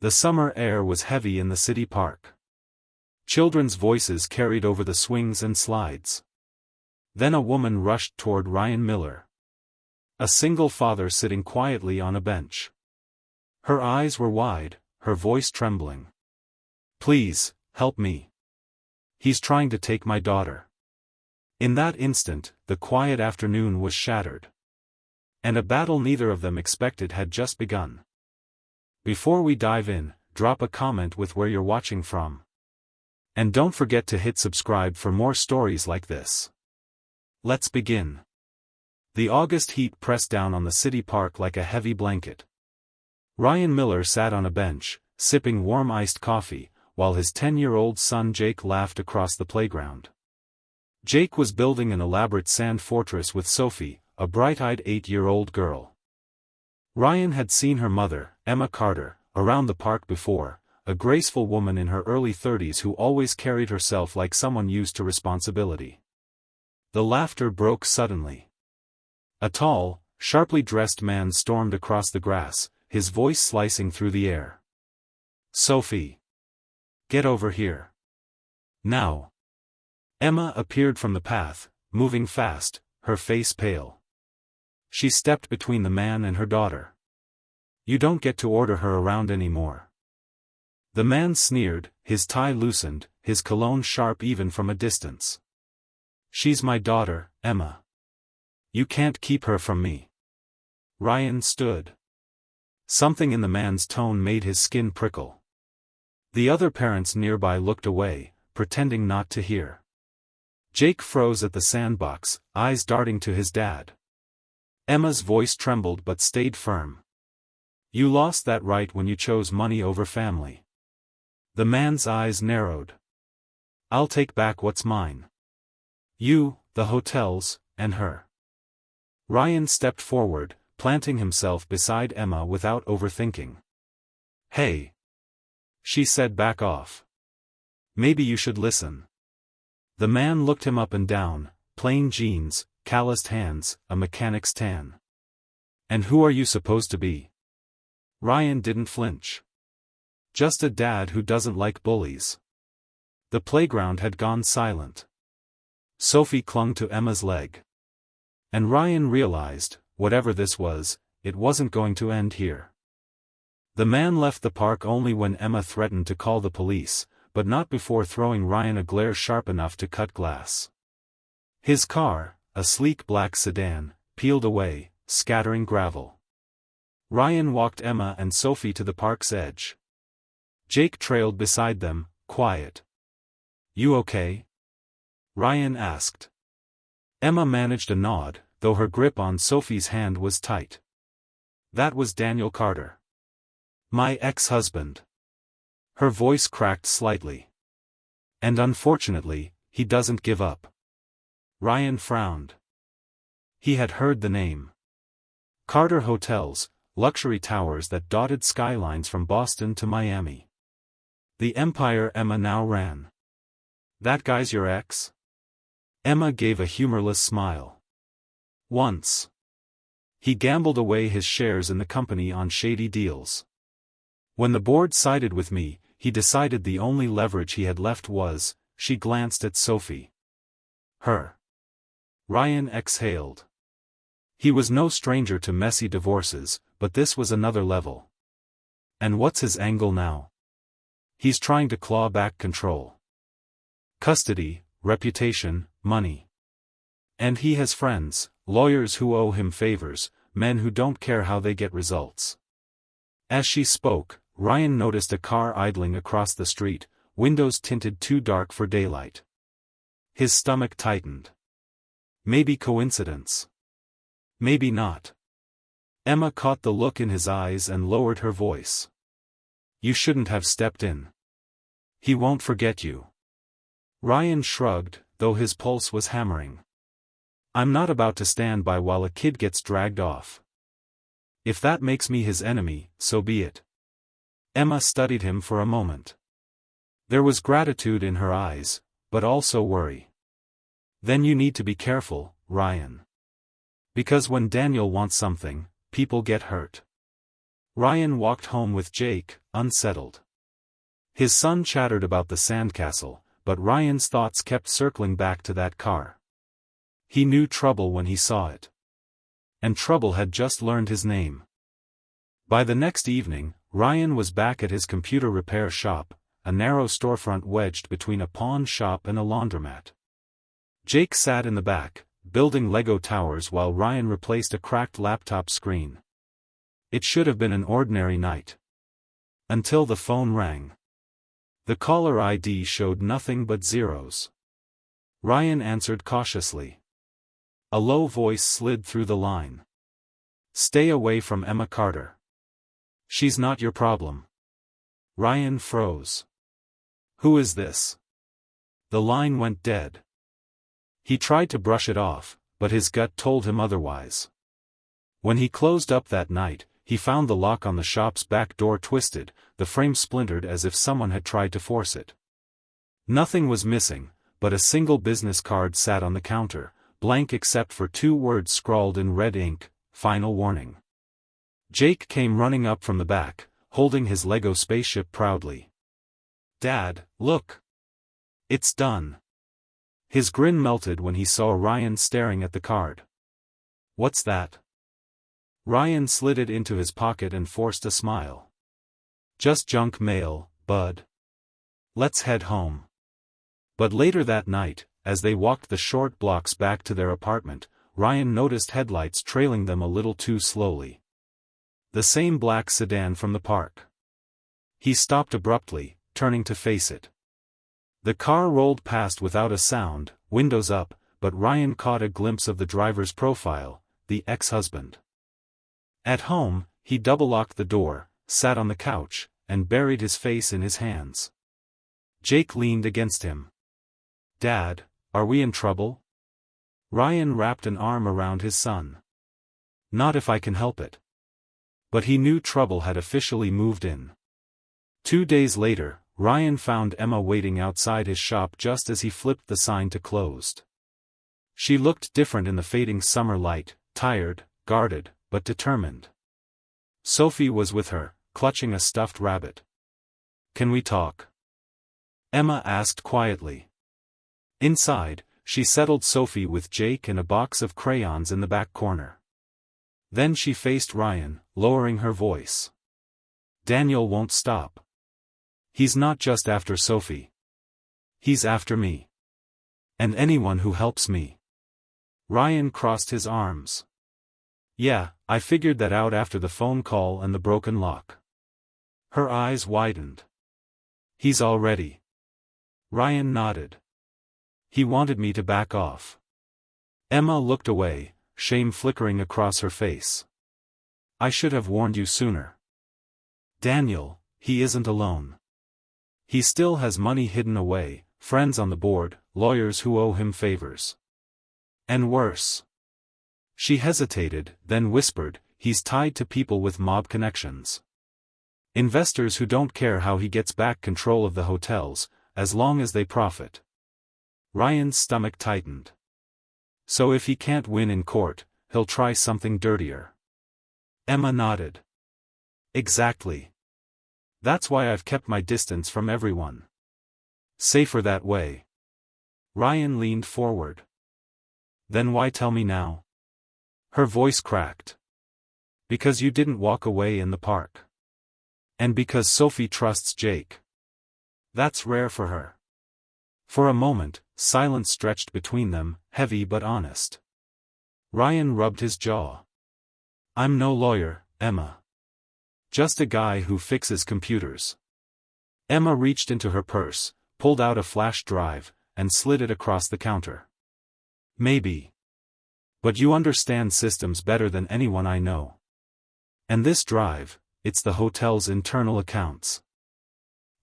The summer air was heavy in the city park. Children's voices carried over the swings and slides. Then a woman rushed toward Ryan Miller. A single father sitting quietly on a bench. Her eyes were wide, her voice trembling. "Please, help me. He's trying to take my daughter." In that instant, the quiet afternoon was shattered. And a battle neither of them expected had just begun. Before we dive in, drop a comment with where you're watching from. And don't forget to hit subscribe for more stories like this. Let's begin. The August heat pressed down on the city park like a heavy blanket. Ryan Miller sat on a bench, sipping warm iced coffee, while his 10-year-old son Jake laughed across the playground. Jake was building an elaborate sand fortress with Sophie, a bright-eyed 8-year-old girl. Ryan had seen her mother, Emma Carter, around the park before, a graceful woman in her early 30s who always carried herself like someone used to responsibility. The laughter broke suddenly. A tall, sharply dressed man stormed across the grass, his voice slicing through the air. "Sophie! Get over here. Now!" Emma appeared from the path, moving fast, her face pale. She stepped between the man and her daughter. "You don't get to order her around anymore." The man sneered, his tie loosened, his cologne sharp even from a distance. "She's my daughter, Emma. You can't keep her from me." Ryan stood. Something in the man's tone made his skin prickle. The other parents nearby looked away, pretending not to hear. Jake froze at the sandbox, eyes darting to his dad. Emma's voice trembled but stayed firm. "You lost that right when you chose money over family." The man's eyes narrowed. "I'll take back what's mine. You, the hotels, and her." Ryan stepped forward, planting himself beside Emma without overthinking. "Hey," she said, "back off. Maybe you should listen." The man looked him up and down, plain jeans, calloused hands, a mechanic's tan. "And who are you supposed to be?" Ryan didn't flinch. "Just a dad who doesn't like bullies." The playground had gone silent. Sophie clung to Emma's leg. And Ryan realized, whatever this was, it wasn't going to end here. The man left the park only when Emma threatened to call the police, but not before throwing Ryan a glare sharp enough to cut glass. His car, a sleek black sedan, peeled away, scattering gravel. Ryan walked Emma and Sophie to the park's edge. Jake trailed beside them, quiet. "You okay?" Ryan asked. Emma managed a nod, though her grip on Sophie's hand was tight. "That was Daniel Carter. My ex-husband." Her voice cracked slightly. "And unfortunately, he doesn't give up." Ryan frowned. He had heard the name. Carter Hotels, luxury towers that dotted skylines from Boston to Miami. The empire Emma now ran. "That guy's your ex?" Emma gave a humorless smile. "Once. He gambled away his shares in the company on shady deals. When the board sided with me, he decided the only leverage he had left was," she glanced at Sophie. "Her." Ryan exhaled. He was no stranger to messy divorces, but this was another level. And what's his angle now? He's trying to claw back control. Custody, reputation, money. And he has friends, lawyers who owe him favors, men who don't care how they get results. As she spoke, Ryan noticed a car idling across the street, windows tinted too dark for daylight. His stomach tightened. Maybe coincidence. Maybe not. Emma caught the look in his eyes and lowered her voice. "You shouldn't have stepped in. He won't forget you." Ryan shrugged, though his pulse was hammering. "I'm not about to stand by while a kid gets dragged off. If that makes me his enemy, so be it." Emma studied him for a moment. There was gratitude in her eyes, but also worry. "Then you need to be careful, Ryan. Because when Daniel wants something, people get hurt." Ryan walked home with Jake, unsettled. His son chattered about the sandcastle, but Ryan's thoughts kept circling back to that car. He knew trouble when he saw it. And trouble had just learned his name. By the next evening, Ryan was back at his computer repair shop, a narrow storefront wedged between a pawn shop and a laundromat. Jake sat in the back, building Lego towers while Ryan replaced a cracked laptop screen. It should have been an ordinary night. Until the phone rang. The caller ID showed nothing but zeros. Ryan answered cautiously. A low voice slid through the line. "Stay away from Emma Carter. She's not your problem." Ryan froze. "Who is this?" The line went dead. He tried to brush it off, but his gut told him otherwise. When he closed up that night, he found the lock on the shop's back door twisted, the frame splintered as if someone had tried to force it. Nothing was missing, but a single business card sat on the counter, blank except for 2 words scrawled in red ink, "Final warning." Jake came running up from the back, holding his Lego spaceship proudly. "Dad, look! It's done." His grin melted when he saw Ryan staring at the card. "What's that?" Ryan slid it into his pocket and forced a smile. "Just junk mail, bud. Let's head home." But later that night, as they walked the short blocks back to their apartment, Ryan noticed headlights trailing them a little too slowly. The same black sedan from the park. He stopped abruptly, turning to face it. The car rolled past without a sound, windows up, but Ryan caught a glimpse of the driver's profile, the ex-husband. At home, he double-locked the door, sat on the couch, and buried his face in his hands. Jake leaned against him. "Dad, are we in trouble?" Ryan wrapped an arm around his son. "Not if I can help it." But he knew trouble had officially moved in. 2 days later, Ryan found Emma waiting outside his shop just as he flipped the sign to closed. She looked different in the fading summer light, tired, guarded, but determined. Sophie was with her, clutching a stuffed rabbit. "Can we talk?" Emma asked quietly. Inside, she settled Sophie with Jake and a box of crayons in the back corner. Then she faced Ryan, lowering her voice. "Daniel won't stop. He's not just after Sophie. He's after me. And anyone who helps me." Ryan crossed his arms. "Yeah, I figured that out after the phone call and the broken lock." Her eyes widened. "He's already." Ryan nodded. "He wanted me to back off." Emma looked away, shame flickering across her face. "I should have warned you sooner. Daniel, he isn't alone. He still has money hidden away, friends on the board, lawyers who owe him favors. And worse." She hesitated, then whispered, "He's tied to people with mob connections. Investors who don't care how he gets back control of the hotels, as long as they profit." Ryan's stomach tightened. "So if he can't win in court, he'll try something dirtier." Emma nodded. "Exactly. That's why I've kept my distance from everyone. Safer that way." Ryan leaned forward. "Then why tell me now?" Her voice cracked. "Because you didn't walk away in the park. And because Sophie trusts Jake. That's rare for her." For a moment, silence stretched between them, heavy but honest. Ryan rubbed his jaw. "I'm no lawyer, Emma. Just a guy who fixes computers." Emma reached into her purse, pulled out a flash drive, and slid it across the counter. "Maybe. But you understand systems better than anyone I know. And this drive, it's the hotel's internal accounts.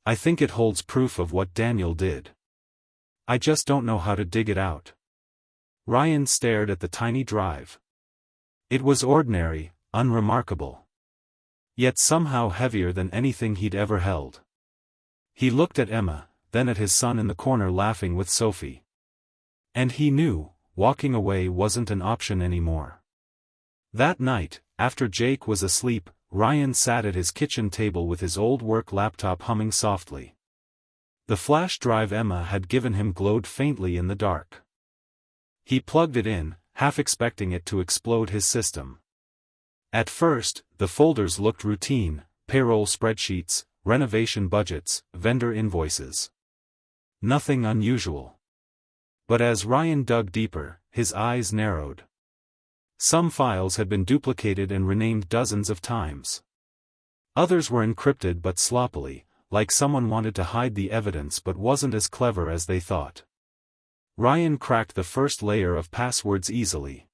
I think it holds proof of what Daniel did. I just don't know how to dig it out." Ryan stared at the tiny drive. It was ordinary, unremarkable. Yet somehow heavier than anything he'd ever held. He looked at Emma, then at his son in the corner laughing with Sophie. And he knew, walking away wasn't an option anymore. That night, after Jake was asleep, Ryan sat at his kitchen table with his old work laptop humming softly. The flash drive Emma had given him glowed faintly in the dark. He plugged it in, half expecting it to explode his system. At first, the folders looked routine: payroll spreadsheets, renovation budgets, vendor invoices. Nothing unusual. But as Ryan dug deeper, his eyes narrowed. Some files had been duplicated and renamed dozens of times. Others were encrypted but sloppily, like someone wanted to hide the evidence but wasn't as clever as they thought. Ryan cracked the first layer of passwords easily.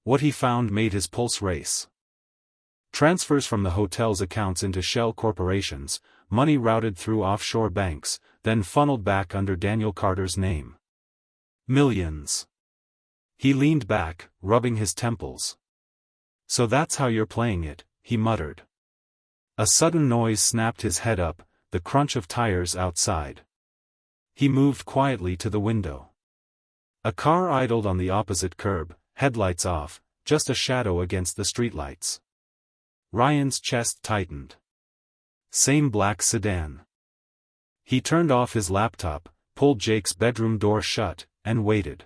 What he found made his pulse race. Transfers from the hotel's accounts into shell corporations, money routed through offshore banks, then funneled back under Daniel Carter's name. Millions. He leaned back, rubbing his temples. "So that's how you're playing it," he muttered. A sudden noise snapped his head up, the crunch of tires outside. He moved quietly to the window. A car idled on the opposite curb, headlights off, just a shadow against the streetlights. Ryan's chest tightened. Same black sedan. He turned off his laptop, pulled Jake's bedroom door shut, and waited.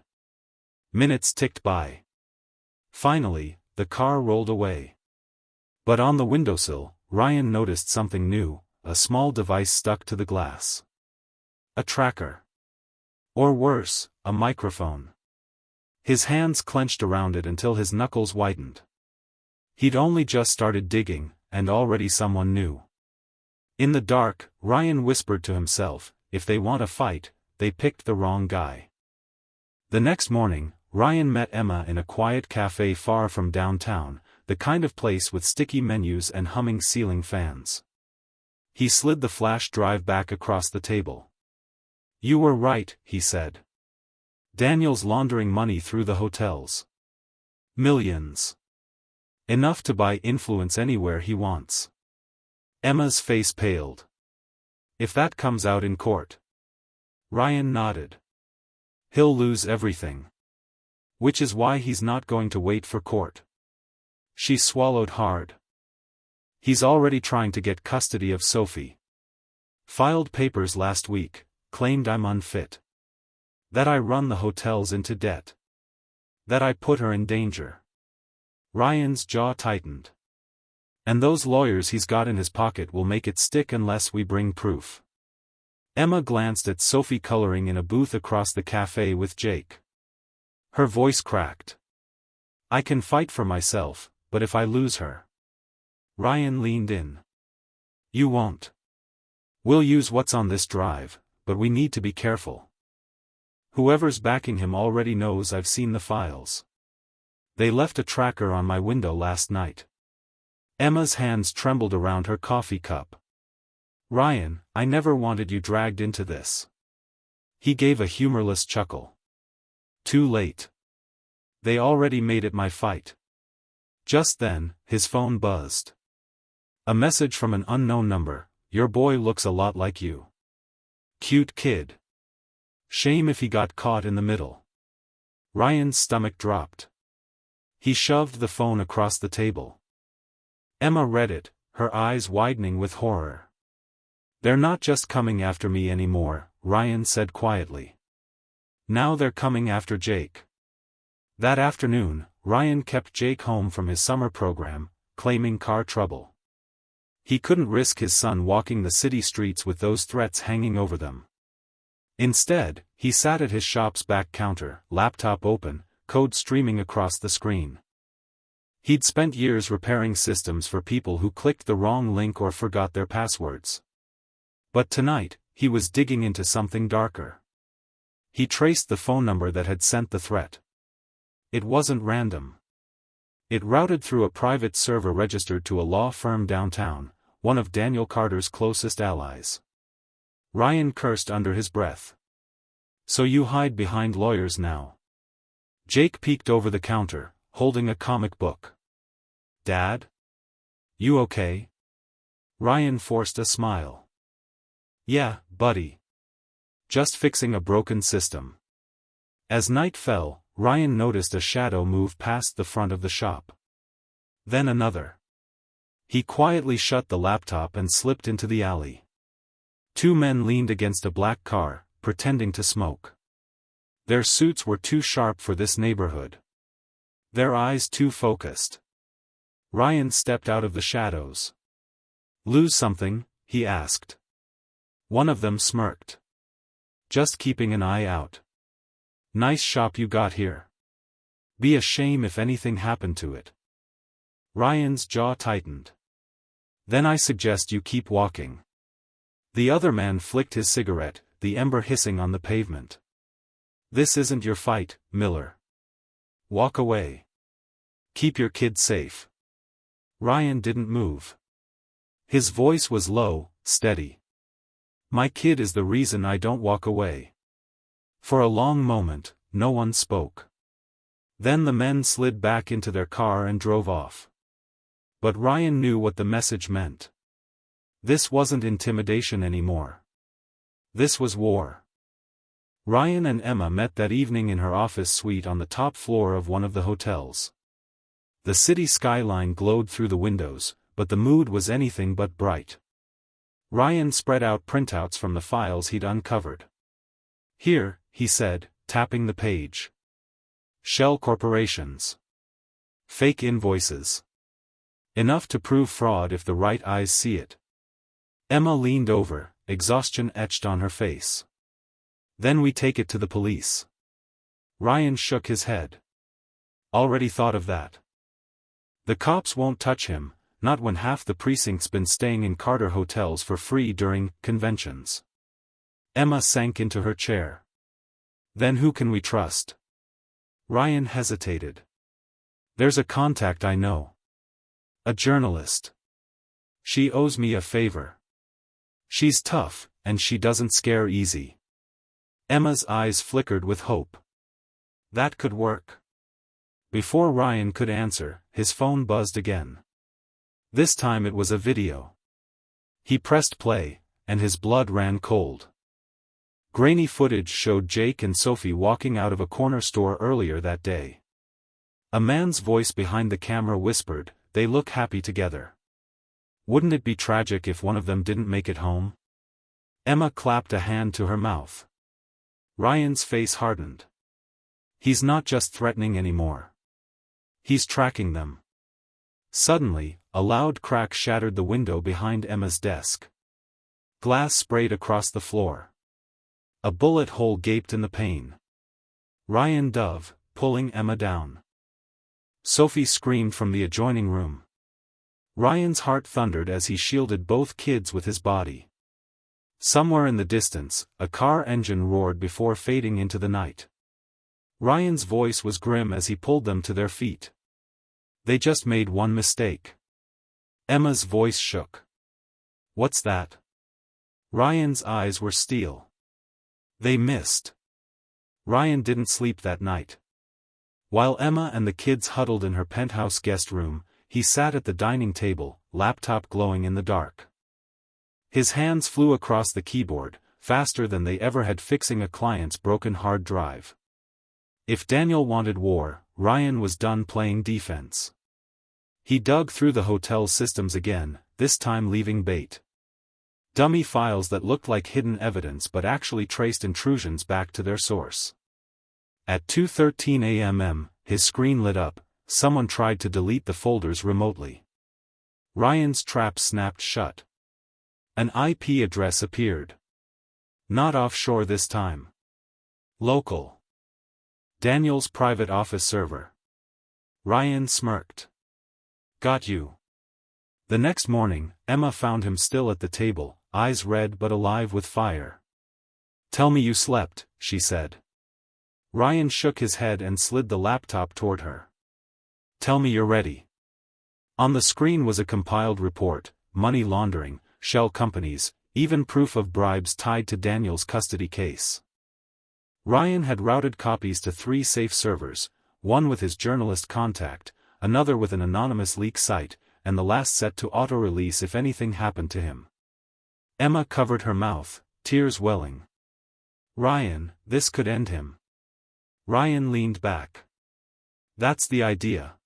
Minutes ticked by. Finally, the car rolled away. But on the windowsill, Ryan noticed something new: a small device stuck to the glass. A tracker. Or worse, a microphone. His hands clenched around it until his knuckles whitened. He'd only just started digging, and already someone knew. In the dark, Ryan whispered to himself, if they want a fight, they picked the wrong guy. The next morning, Ryan met Emma in a quiet cafe far from downtown, the kind of place with sticky menus and humming ceiling fans. He slid the flash drive back across the table. "You were right," he said. "Daniel's laundering money through the hotels. Millions. Enough to buy influence anywhere he wants." Emma's face paled. "If that comes out in court?" Ryan nodded. "He'll lose everything. Which is why he's not going to wait for court." She swallowed hard. "He's already trying to get custody of Sophie. Filed papers last week, claimed I'm unfit. That I run the hotels into debt. That I put her in danger." Ryan's jaw tightened. "And those lawyers he's got in his pocket will make it stick unless we bring proof." Emma glanced at Sophie coloring in a booth across the cafe with Jake. Her voice cracked. "I can fight for myself, but if I lose her..." Ryan leaned in. "You won't. We'll use what's on this drive, but we need to be careful. Whoever's backing him already knows I've seen the files. They left a tracker on my window last night." Emma's hands trembled around her coffee cup. "Ryan, I never wanted you dragged into this." He gave a humorless chuckle. "Too late. They already made it my fight." Just then, his phone buzzed. A message from an unknown number: "Your boy looks a lot like you. Cute kid. Shame if he got caught in the middle." Ryan's stomach dropped. He shoved the phone across the table. Emma read it, her eyes widening with horror. "They're not just coming after me anymore," Ryan said quietly. "Now they're coming after Jake." That afternoon, Ryan kept Jake home from his summer program, claiming car trouble. He couldn't risk his son walking the city streets with those threats hanging over them. Instead, he sat at his shop's back counter, laptop open, code streaming across the screen. He'd spent years repairing systems for people who clicked the wrong link or forgot their passwords. But tonight, he was digging into something darker. He traced the phone number that had sent the threat. It wasn't random. It routed through a private server registered to a law firm downtown, one of Daniel Carter's closest allies. Ryan cursed under his breath. "So you hide behind lawyers now?" Jake peeked over the counter, holding a comic book. "Dad? You okay?" Ryan forced a smile. "Yeah, buddy. Just fixing a broken system." As night fell, Ryan noticed a shadow move past the front of the shop. Then another. He quietly shut the laptop and slipped into the alley. Two men leaned against a black car, pretending to smoke. Their suits were too sharp for this neighborhood. Their eyes too focused. Ryan stepped out of the shadows. "Lose something?" he asked. One of them smirked. "Just keeping an eye out. Nice shop you got here. Be a shame if anything happened to it." Ryan's jaw tightened. "Then I suggest you keep walking." The other man flicked his cigarette, the ember hissing on the pavement. "This isn't your fight, Miller. Walk away. Keep your kid safe." Ryan didn't move. His voice was low, steady. "My kid is the reason I don't walk away." For a long moment, no one spoke. Then the men slid back into their car and drove off. But Ryan knew what the message meant. This wasn't intimidation anymore. This was war. Ryan and Emma met that evening in her office suite on the top floor of one of the hotels. The city skyline glowed through the windows, but the mood was anything but bright. Ryan spread out printouts from the files he'd uncovered. "Here," he said, tapping the page. "Shell corporations. Fake invoices. Enough to prove fraud if the right eyes see it." Emma leaned over, exhaustion etched on her face. "Then we take it to the police." Ryan shook his head. "Already thought of that. The cops won't touch him, not when half the precinct's been staying in Carter hotels for free during conventions." Emma sank into her chair. "Then who can we trust?" Ryan hesitated. "There's a contact I know. A journalist. She owes me a favor. She's tough, and she doesn't scare easy." Emma's eyes flickered with hope. That could work. Before Ryan could answer, his phone buzzed again. This time it was a video. He pressed play, and his blood ran cold. Grainy footage showed Jake and Sophie walking out of a corner store earlier that day. A man's voice behind the camera whispered, "They look happy together. Wouldn't it be tragic if one of them didn't make it home?" Emma clapped a hand to her mouth. Ryan's face hardened. He's not just threatening anymore. He's tracking them. Suddenly, a loud crack shattered the window behind Emma's desk. Glass sprayed across the floor. A bullet hole gaped in the pane. Ryan dove, pulling Emma down. Sophie screamed from the adjoining room. Ryan's heart thundered as he shielded both kids with his body. Somewhere in the distance, a car engine roared before fading into the night. Ryan's voice was grim as he pulled them to their feet. "They just made one mistake." Emma's voice shook. "What's that?" Ryan's eyes were steel. "They missed." Ryan didn't sleep that night. While Emma and the kids huddled in her penthouse guest room, he sat at the dining table, laptop glowing in the dark. His hands flew across the keyboard, faster than they ever had fixing a client's broken hard drive. If Daniel wanted war, Ryan was done playing defense. He dug through the hotel systems again, this time leaving bait. Dummy files that looked like hidden evidence but actually traced intrusions back to their source. At 2:13 a.m., his screen lit up. Someone tried to delete the folders remotely. Ryan's trap snapped shut. An IP address appeared. Not offshore this time. Local. Daniel's private office server. Ryan smirked. "Got you." The next morning, Emma found him still at the table, eyes red but alive with fire. "Tell me you slept," she said. Ryan shook his head and slid the laptop toward her. "Tell me you're ready." On the screen was a compiled report, money laundering, shell companies, even proof of bribes tied to Daniel's custody case. Ryan had routed copies to 3 safe servers, one with his journalist contact, another with an anonymous leak site, and the last set to auto-release if anything happened to him. Emma covered her mouth, tears welling. "Ryan, this could end him." Ryan leaned back. "That's the idea.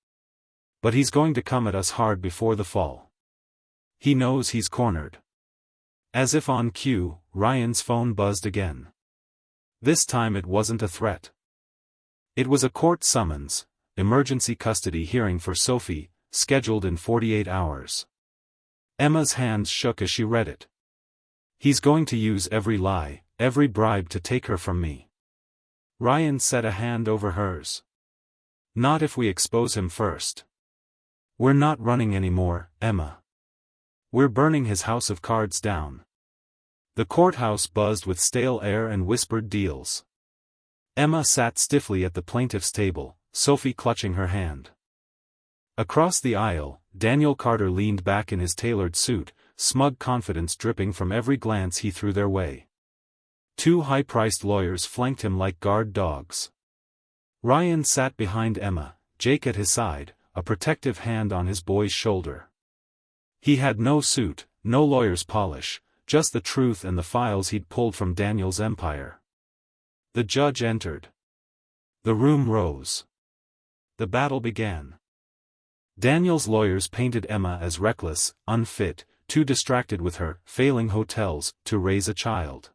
But he's going to come at us hard before the fall. He knows he's cornered. As if on cue, Ryan's phone buzzed again. This time it wasn't a threat. It was a court summons, emergency custody hearing for Sophie, scheduled in 48 hours. Emma's hands shook as she read it. He's going to use every lie, every bribe to take her from me. Ryan set a hand over hers. Not if we expose him first. We're not running anymore, Emma. We're burning his house of cards down. The courthouse buzzed with stale air and whispered deals. Emma sat stiffly at the plaintiff's table, Sophie clutching her hand. Across the aisle, Daniel Carter leaned back in his tailored suit, smug confidence dripping from every glance he threw their way. Two high-priced lawyers flanked him like guard dogs. Ryan sat behind Emma, Jake at his side, a protective hand on his boy's shoulder. He had no suit, no lawyer's polish, just the truth and the files he'd pulled from Daniel's empire. The judge entered. The room rose. The battle began. Daniel's lawyers painted Emma as reckless, unfit, too distracted with her failing hotels to raise a child.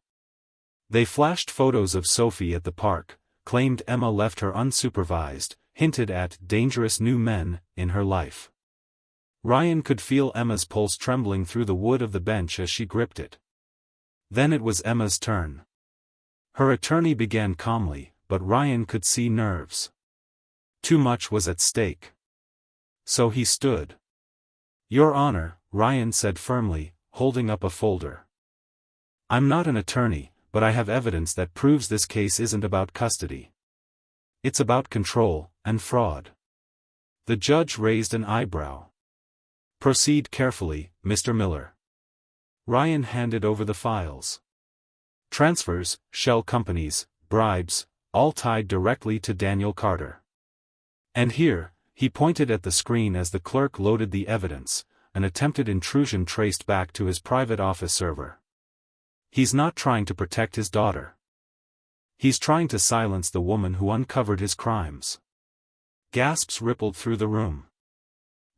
They flashed photos of Sophie at the park, claimed Emma left her unsupervised, hinted at dangerous new men in her life. Ryan could feel Emma's pulse trembling through the wood of the bench as she gripped it. Then it was Emma's turn. Her attorney began calmly, but Ryan could see nerves. Too much was at stake. So he stood. Your Honor, Ryan said firmly, holding up a folder. I'm not an attorney, but I have evidence that proves this case isn't about custody. It's about control and fraud. The judge raised an eyebrow. Proceed carefully, Mr. Miller. Ryan handed over the files. Transfers, shell companies, bribes, all tied directly to Daniel Carter. And here, he pointed at the screen as the clerk loaded the evidence, an attempted intrusion traced back to his private office server. He's not trying to protect his daughter. He's trying to silence the woman who uncovered his crimes. Gasps rippled through the room.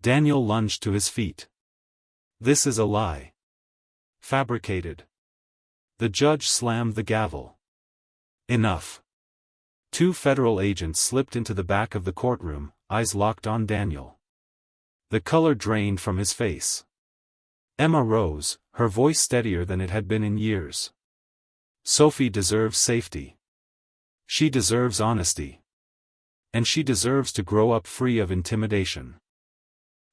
Daniel lunged to his feet. This is a lie. Fabricated. The judge slammed the gavel. Enough. Two federal agents slipped into the back of the courtroom, eyes locked on Daniel. The color drained from his face. Emma rose, her voice steadier than it had been in years. Sophie deserves safety. She deserves honesty. And she deserves to grow up free of intimidation.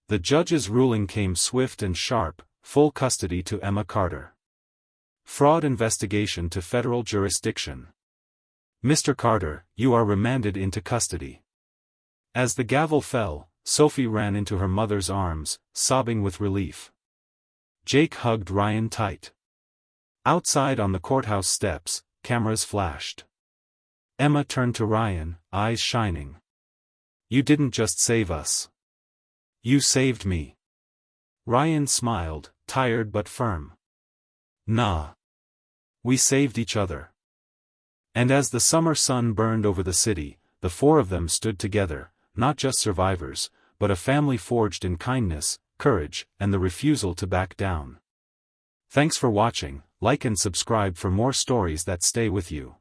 The judge's ruling came swift and sharp, full custody to Emma Carter. Fraud investigation to federal jurisdiction. Mr. Carter, you are remanded into custody. As the gavel fell, Sophie ran into her mother's arms, sobbing with relief. Jake hugged Ryan tight. Outside on the courthouse steps, cameras flashed. Emma turned to Ryan, eyes shining. You didn't just save us. You saved me. Ryan smiled, tired but firm. Nah. We saved each other. And as the summer sun burned over the city, the four of them stood together, not just survivors, but a family forged in kindness, courage, and the refusal to back down. Thanks for watching, like and subscribe for more stories that stay with you.